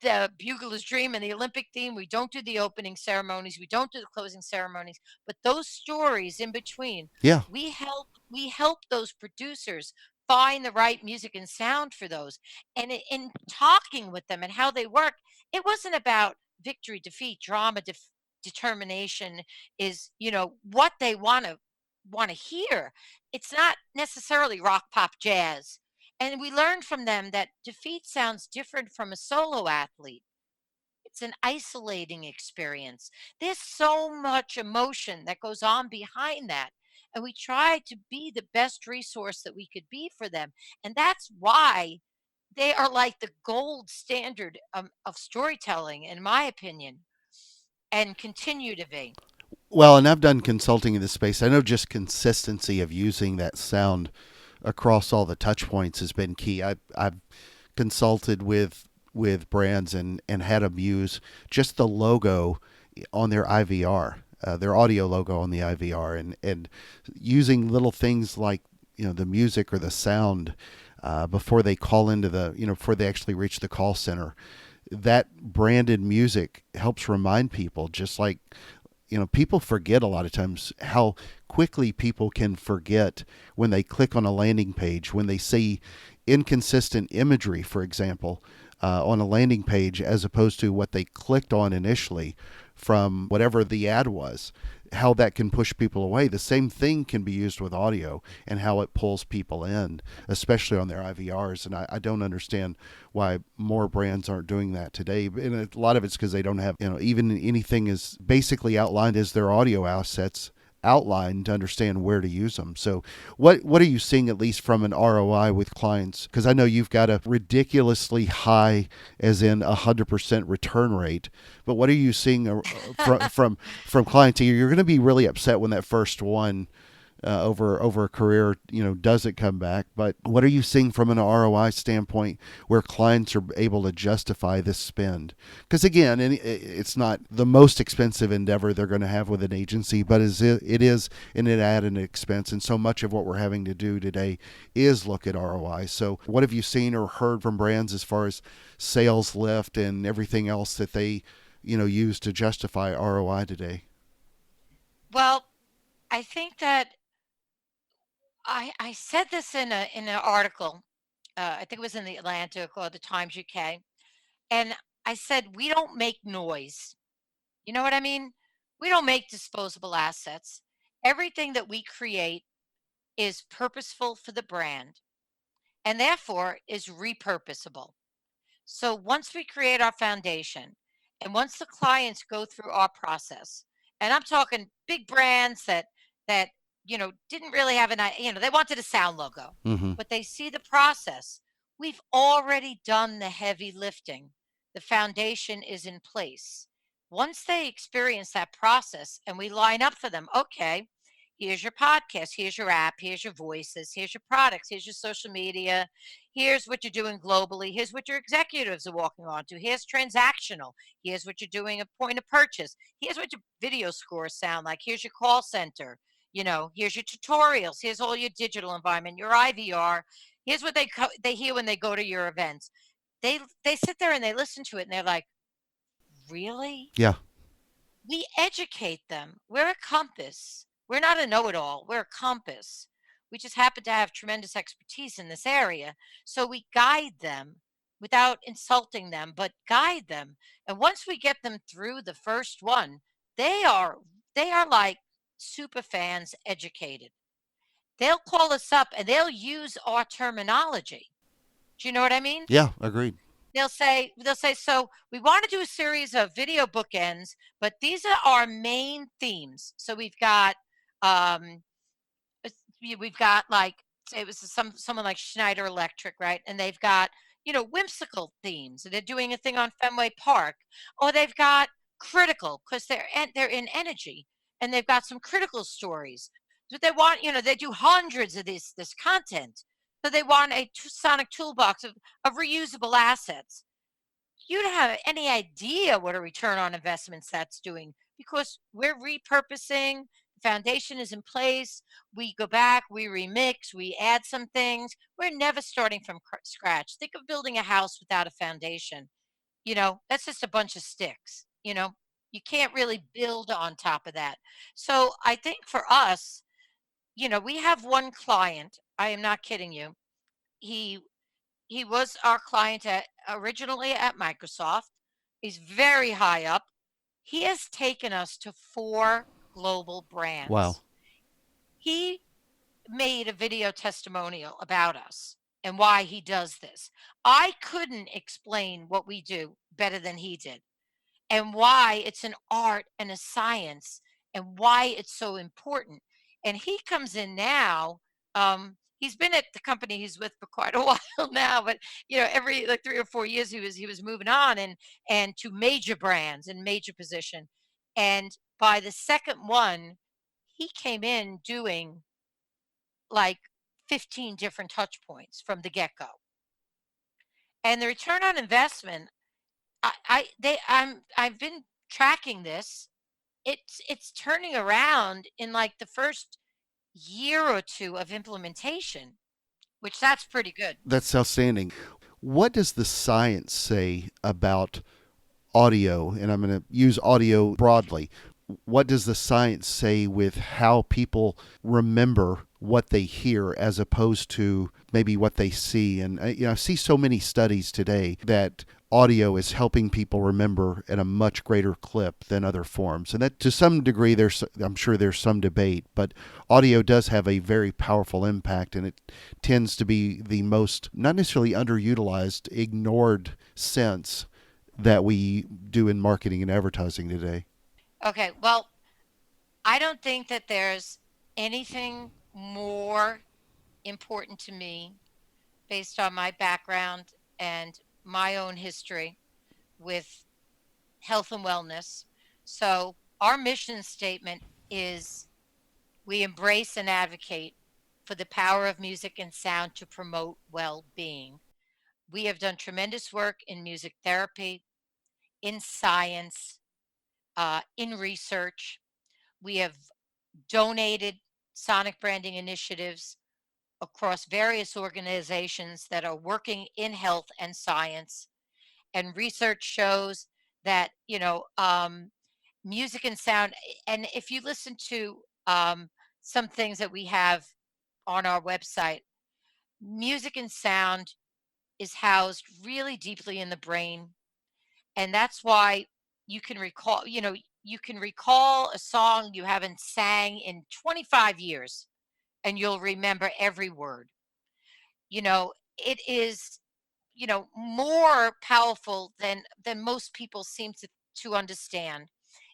the Bugler's Dream and the Olympic theme. We don't do the opening ceremonies. We don't do the closing ceremonies. But those stories in between, Yeah. we help those producers find the right music and sound for those. And in talking with them and how they work, it wasn't about victory, defeat, drama, determination is, what they want to hear. It's not necessarily rock, pop, jazz. And we learned from them that defeat sounds different from a solo athlete. It's an isolating experience. There's so much emotion that goes on behind that. And we try to be the best resource that we could be for them. And that's why they are like the gold standard of storytelling, in my opinion, and continue to be. Well, and I've done consulting in this space. I know just consistency of using that sound across all the touch points has been key. I've consulted with brands and had them use just the logo on their IVR, their audio logo on the IVR, and using little things like the music or the sound before they call into before they actually reach the call center. That branded music helps remind people, just like people forget a lot of times how quickly people can forget when they click on a landing page, when they see inconsistent imagery, for example, on a landing page, as opposed to what they clicked on initially from whatever the ad was, how that can push people away. The same thing can be used with audio and how it pulls people in, especially on their IVRs. And I don't understand why more brands aren't doing that today. And a lot of it's because they don't have, even anything is basically outlined as their audio assets outlined to understand where to use them. So what are you seeing, at least from an ROI with clients? Because I know you've got a ridiculously high, as in 100% return rate, but what are you seeing from clients? You're going to be really upset when that first one over a career, doesn't come back. But what are you seeing from an ROI standpoint where clients are able to justify this spend? Because again, it's not the most expensive endeavor they're going to have with an agency, but it is an added expense. And so much of what we're having to do today is look at ROI. So what have you seen or heard from brands as far as sales lift and everything else that they use to justify ROI today? Well, I think that I said this in an article. I think it was in the Atlantic or the Times UK, and I said we don't make noise. You know what I mean? We don't make disposable assets. Everything that we create is purposeful for the brand and therefore is repurposable. So once we create our foundation and once the clients go through our process, and I'm talking big brands that didn't really have they wanted a sound logo, Mm-hmm. but they see the process. We've already done the heavy lifting. The foundation is in place. Once they experience that process and we line up for them, okay, here's your podcast, here's your app, here's your voices, here's your products, here's your social media, here's what you're doing globally, here's what your executives are walking on to, here's transactional, here's what you're doing at point of purchase, here's what your video scores sound like, here's your call center, here's your tutorials, here's all your digital environment, your IVR, here's what they hear when they go to your events. They sit there and they listen to it and they're like, really? Yeah. We educate them. We're a compass. We're not a know-it-all. We're a compass. We just happen to have tremendous expertise in this area. So we guide them without insulting them, but guide them. And once we get them through the first one, they are they are like super fans educated. They'll call us up and they'll use our terminology. Do you know what I mean? Yeah. Agreed. They'll say, so we want to do a series of video bookends, but these are our main themes. So um we've got like, say it was someone like Schneider Electric, right? And they've got, whimsical themes. And they're doing a thing on Fenway Park. Or they've got critical because they're in energy and they've got some critical stories. But they want, they do hundreds of this content. So they want a sonic toolbox of reusable assets. You don't have any idea what a return on investments that's doing because we're repurposing. The foundation is in place. We go back, we remix, we add some things. We're never starting from scratch. Think of building a house without a foundation. that's just a bunch of sticks. You can't really build on top of that. So I think for us, we have one client. I am not kidding you. He he was our client originally at Microsoft. He's very high up. He has taken us to four global Wow. brands. He made a video testimonial about us and why he does this. I couldn't explain what we do better than he did, and why it's an art and a science, and why it's so important. And he comes in now. He's been at the company he's with for quite a while now, but every like 3 or 4 years he was moving on, and to major brands and major position. And by the second one, he came in doing like 15 different touch points from the get go. And the return on investment, I've been tracking this. It's turning around in like the first year or two of implementation, which that's pretty good. That's outstanding. What does the science say about audio? And I'm going to use audio broadly. What does the science say with how people remember what they hear as opposed to maybe what they see? And I see so many studies today that audio is helping people remember at a much greater clip than other forms. And that to some degree, I'm sure there's some debate, but audio does have a very powerful impact, and it tends to be the most, not necessarily underutilized, ignored sense that we do in marketing and advertising today. Okay, well, I don't think that there's anything more important to me based on my background and my own history with health and wellness. So, our mission statement is, we embrace and advocate for the power of music and sound to promote well being. We have done tremendous work in music therapy, in science, in research. We have donated sonic branding initiatives across various organizations that are working in health and science. And research shows that, music and sound, and if you listen to some things that we have on our website, music and sound is housed really deeply in the brain. And that's why you can recall a song you haven't sang in 25 years, and you'll remember every word. It is, more powerful than most people seem to understand.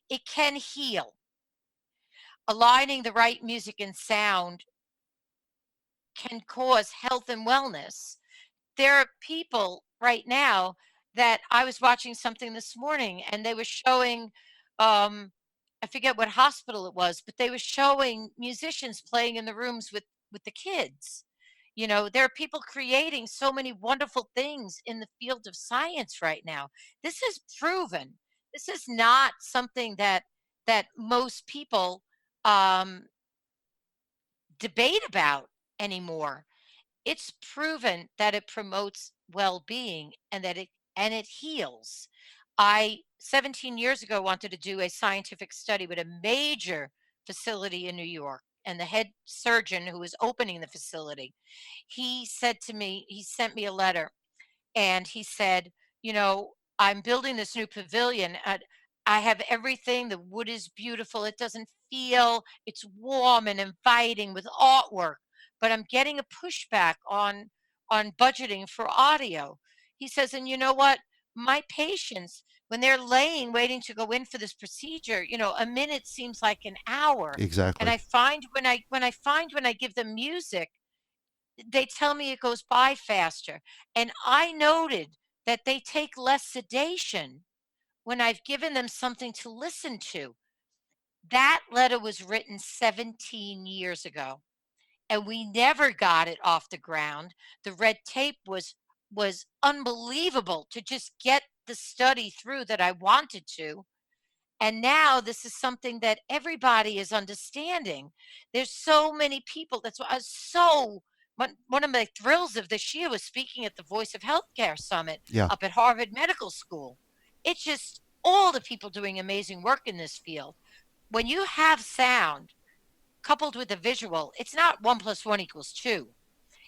It can heal. Aligning the right music and sound can cause health and wellness. There are people right now that I was watching something this morning, and they were showing, um I forget what hospital it was, but they were showing musicians playing in the rooms with the kids. There are people creating so many wonderful things in the field of science right now. This is proven. This is not something that most people um debate about anymore. It's proven that it promotes well-being, and it heals. I 17 years ago wanted to do a scientific study with a major facility in New York, and the head surgeon who was opening the facility, he said to me, he sent me a letter, and he said, I'm building this new pavilion. I have everything. The wood is beautiful. It doesn't feel, it's warm and inviting with artwork, but I'm getting a pushback on budgeting for audio. He says, and you know what? My patients, when they're laying waiting to go in for this procedure, a minute seems like an hour. And Exactly. I find when I give them music, they tell me it goes by faster. And I noted that they take less sedation when I've given them something to listen to. That letter was written 17 years ago, and we never got it off the ground. The red tape was unbelievable to just get the study through that I wanted to. And now this is something that everybody is understanding. There's so many people. That's why I was one of my thrills of this year was speaking at the Voice of Healthcare Summit Yeah. up at Harvard Medical School. It's just all the people doing amazing work in this field. When you have sound coupled with a visual, it's not 1 + 1 = 2.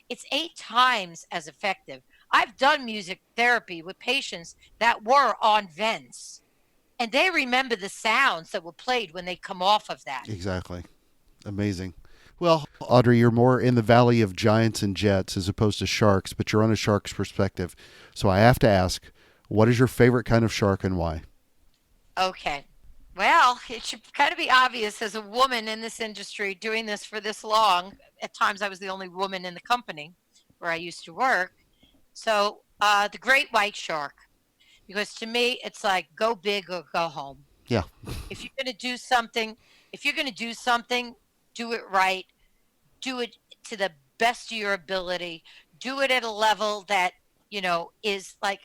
It's 8 times as effective. I've done music therapy with patients that were on vents, and they remember the sounds that were played when they come off of that. Exactly. Amazing. Well, Audrey, you're more in the valley of giants and jets as opposed to sharks, but you're on a shark's perspective. So I have to ask, what is your favorite kind of shark and why? Okay. Well, it should kind of be obvious as a woman in this industry doing this for this long. At times, I was the only woman in the company where I used to work. So, the great white shark, because to me, it's like go big or go home. Yeah. If you're going to do something, if you're going to do something, do it right, do it to the best of your ability, do it at a level that, is like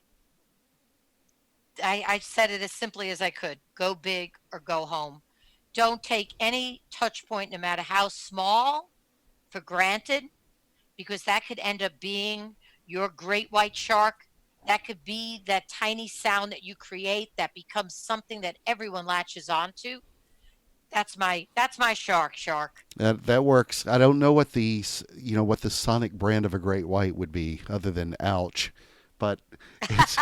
I said it as simply as I could go big or go home. Don't take any touch point, no matter how small, for granted, because that could end up being your great white shark. That could be that tiny sound that you create that becomes something that everyone latches onto. That's my shark. That works. I don't know what what the sonic brand of a great white would be other than ouch, but it's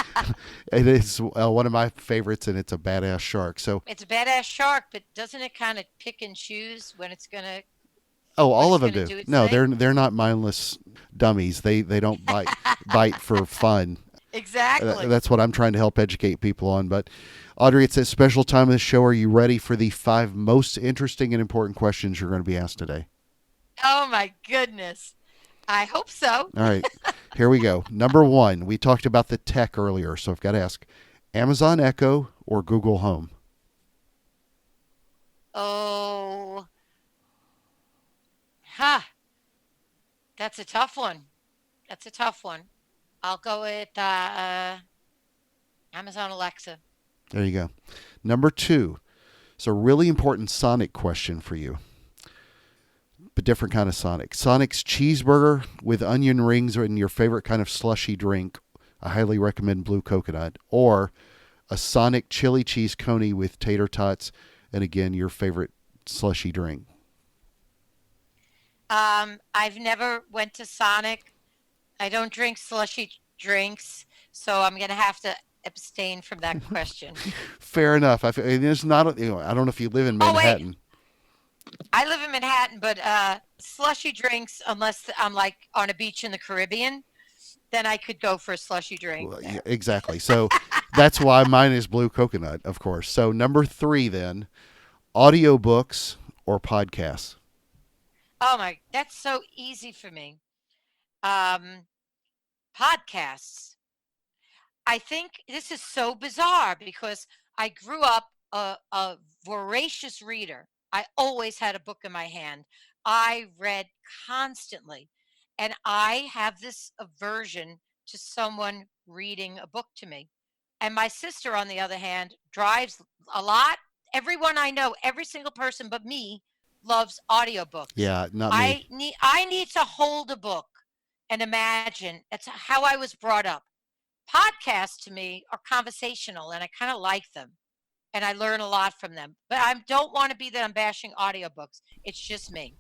it is one of my favorites and it's a badass shark. So, It's a badass shark, but doesn't it kind of pick and choose when it's gonna oh, when all it's of them gonna do. do its No, thing? they're not mindless dummies. They don't bite for fun. Exactly. That's what I'm trying to help educate people on. But Audrey, it's a special time of the show. Are you ready for the 5 most interesting and important questions you're going to be asked today? Oh my goodness. I hope so. All right, here we go. Number one, we talked about the tech earlier, so I've got to ask: Amazon Echo or Google Home? Oh, ha. That's a tough one. That's a tough one. I'll go with Amazon Alexa. There you go. Number two, it's a really important Sonic question for you, but different kind of Sonic. Sonic's cheeseburger with onion rings and your favorite kind of slushy drink. I highly recommend blue coconut. Or a Sonic chili cheese coney with tater tots and again your favorite slushy drink. I've never went to Sonic. I don't drink slushy drinks, so I'm gonna have to abstain from that question. Fair enough. There's not. I don't know if you live in Oh wait, Manhattan. I live in Manhattan, but slushy drinks, unless I'm like on a beach in the Caribbean, then I could go for a slushy drink Well, yeah, there. exactly. So that's why mine is blue coconut, of course. So number three, then, audiobooks or podcasts. Oh my, that's so easy for me. Um, Podcasts. I think this is so bizarre because I grew up a voracious reader. I always had a book in my hand. I read constantly. And I have this aversion to someone reading a book to me. And my sister, on the other hand, drives a lot. Everyone I know, every single person but me, loves audiobooks. Yeah, not me. I need to hold a book and imagine. It's how I was brought up. Podcasts to me are conversational and I kind of like them and I learn a lot from them. But I don't want to be that I'm bashing audiobooks. It's just me.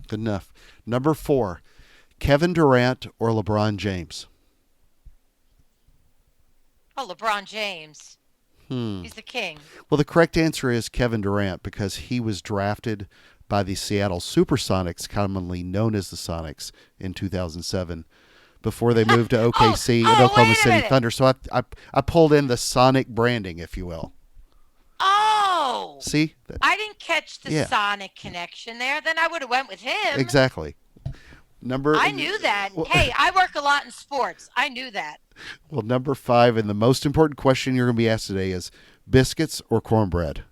Good enough. Number four, Kevin Durant or LeBron James. Oh, LeBron James. Hmm. He's the king. Well, the correct answer is Kevin Durant because he was drafted by the Seattle Supersonics, commonly known as the Sonics, in 2007 before they moved to oh, OKC and oh, Oklahoma wait a City minute. Thunder. So I pulled in the Sonic branding, if you will. Oh, See? I didn't catch the Yeah, Sonic connection there. Then I would have went with him. exactly. Number I knew that. Hey, I work a lot in sports. I knew that. well, number five, and the most important question you're going to be asked today is biscuits or cornbread.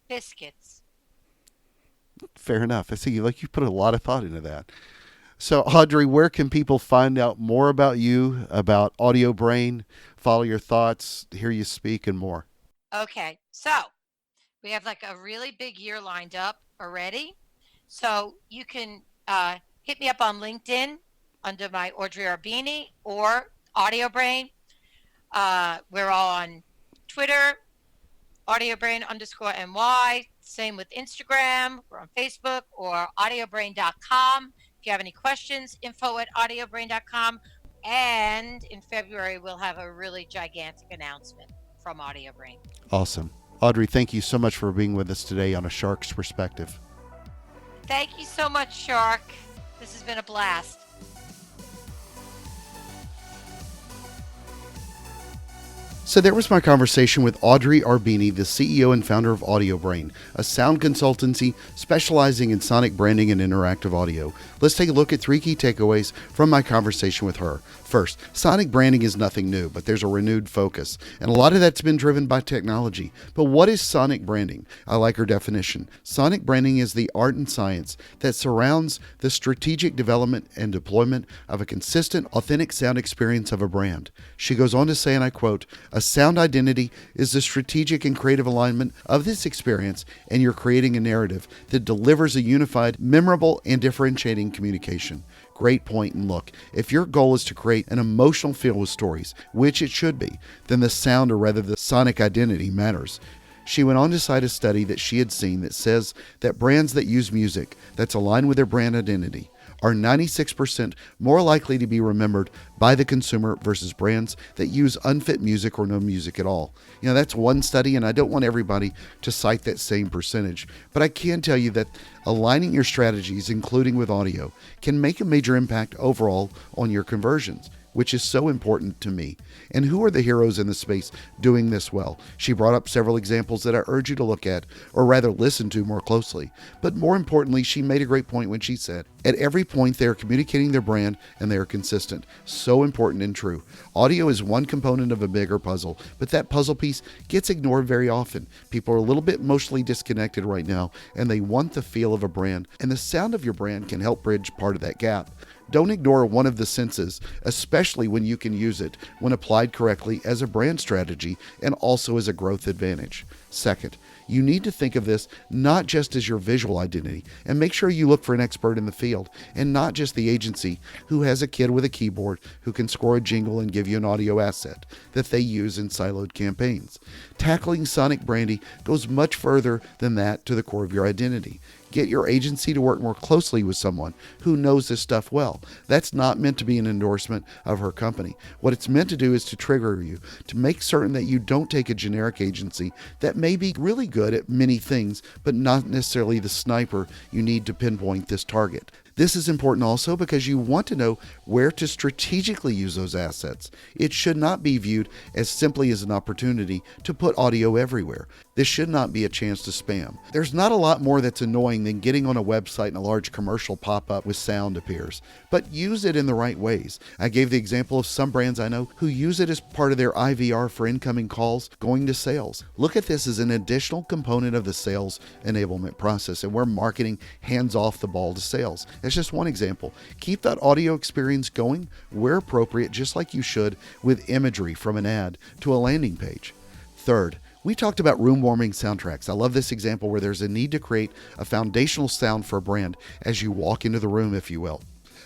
Biscuits. Fair enough. I see you put a lot of thought into that. So, Audrey, where can people find out more about you, about Audiobrain, follow your thoughts, hear you speak, and more? Okay, so we have like a really big year lined up already. So you can hit me up on LinkedIn under my Audrey Arbeeny or Audiobrain. We're all on Twitter, Audiobrain_NY. Same with Instagram. We're on Facebook or audiobrain.com. If you have any questions, info@audiobrain.com. And in February, we'll have a really gigantic announcement from Audiobrain. Awesome. Audrey, thank you so much for being with us today on A Shark's Perspective. Thank you so much, Shark. This has been a blast. So there was my conversation with Audrey Arbeeny, the CEO and founder of Audiobrain, a sound consultancy specializing in sonic branding and interactive audio. Let's take a look at 3 key takeaways from my conversation with her. First, sonic branding is nothing new, but there's a renewed focus, and a lot of that's been driven by technology. But what is sonic branding? I like her definition. Sonic branding is the art and science that surrounds the strategic development and deployment of a consistent, authentic sound experience of a brand. She goes on to say, and I quote, "A sound identity is the strategic and creative alignment of this experience, and you're creating a narrative that delivers a unified, memorable, and differentiating communication." Great point. And look, if your goal is to create an emotional feel with stories, which it should be, then the sound, or rather the sonic identity, matters. She went on to cite a study that she had seen that says that brands that use music that's aligned with their brand identity are 96% more likely to be remembered by the consumer versus brands that use unfit music or no music at all. That's one study, and I don't want everybody to cite that same percentage, but I can tell you that aligning your strategies, including with audio, can make a major impact overall on your conversions, which is so important to me. And who are the heroes in the space doing this well? She brought up several examples that I urge you to look at, or rather listen to more closely. But more importantly, she made a great point when she said, at every point they are communicating their brand and they are consistent. So important and true. Audio is one component of a bigger puzzle, but that puzzle piece gets ignored very often. People are a little bit emotionally disconnected right now, and they want the feel of a brand, and the sound of your brand can help bridge part of that gap. Don't ignore one of the senses, especially when you can use it when applied correctly as a brand strategy and also as a growth advantage. Second, you need to think of this not just as your visual identity, and make sure you look for an expert in the field and not just the agency who has a kid with a keyboard who can score a jingle and give you an audio asset that they use in siloed campaigns. Tackling sonic branding goes much further than that to the core of your identity. Get your agency to work more closely with someone who knows this stuff well. That's not meant to be an endorsement of her company. What it's meant to do is to trigger you, to make certain that you don't take a generic agency that may be really good at many things, but not necessarily the sniper you need to pinpoint this target. This is important also because you want to know where to strategically use those assets. It should not be viewed as simply as an opportunity to put audio everywhere. This should not be a chance to spam. There's not a lot more that's annoying than getting on a website and a large commercial pop up with sound appears, but use it in the right ways. I gave the example of some brands I know who use it as part of their IVR for incoming calls going to sales. Look at this as an additional component of the sales enablement process, and where marketing hands off the ball to sales. That's just one example. Keep that audio experience going where appropriate, just like you should with imagery from an ad to a landing page. Third, we talked about room-warming soundtracks. I love this example where there's a need to create a foundational sound for a brand as you walk into the room, if you will.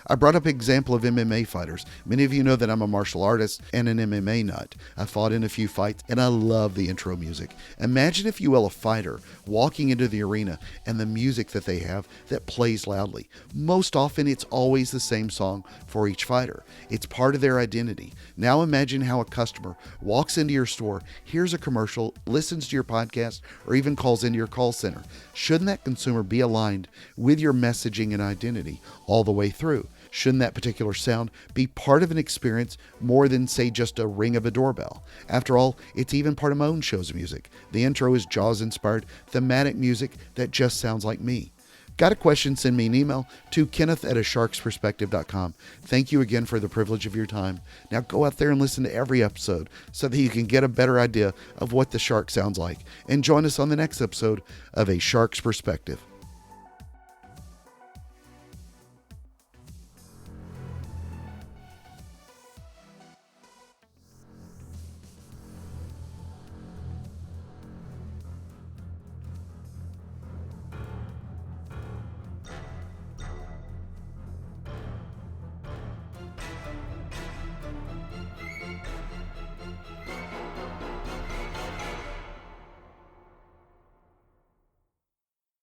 I brought up an example of MMA fighters. Many of you know that I'm a martial artist and an MMA nut. I fought in a few fights, and I love the intro music. Imagine, if you will, a fighter walking into the arena and the music that they have that plays loudly. Most often, it's always the same song for each fighter. It's part of their identity. Now imagine how a customer walks into your store, hears a commercial, listens to your podcast, or even calls into your call center. Shouldn't that consumer be aligned with your messaging and identity all the way through? Shouldn't that particular sound be part of an experience more than, say, just a ring of a doorbell? After all, it's even part of my own show's music. The intro is Jaws-inspired thematic music that just sounds like me. Got a question? Send me an email to kenneth@asharksperspective.com. Thank you again for the privilege of your time. Now go out there and listen to every episode so that you can get a better idea of what the shark sounds like. And join us on the next episode of A Shark's Perspective.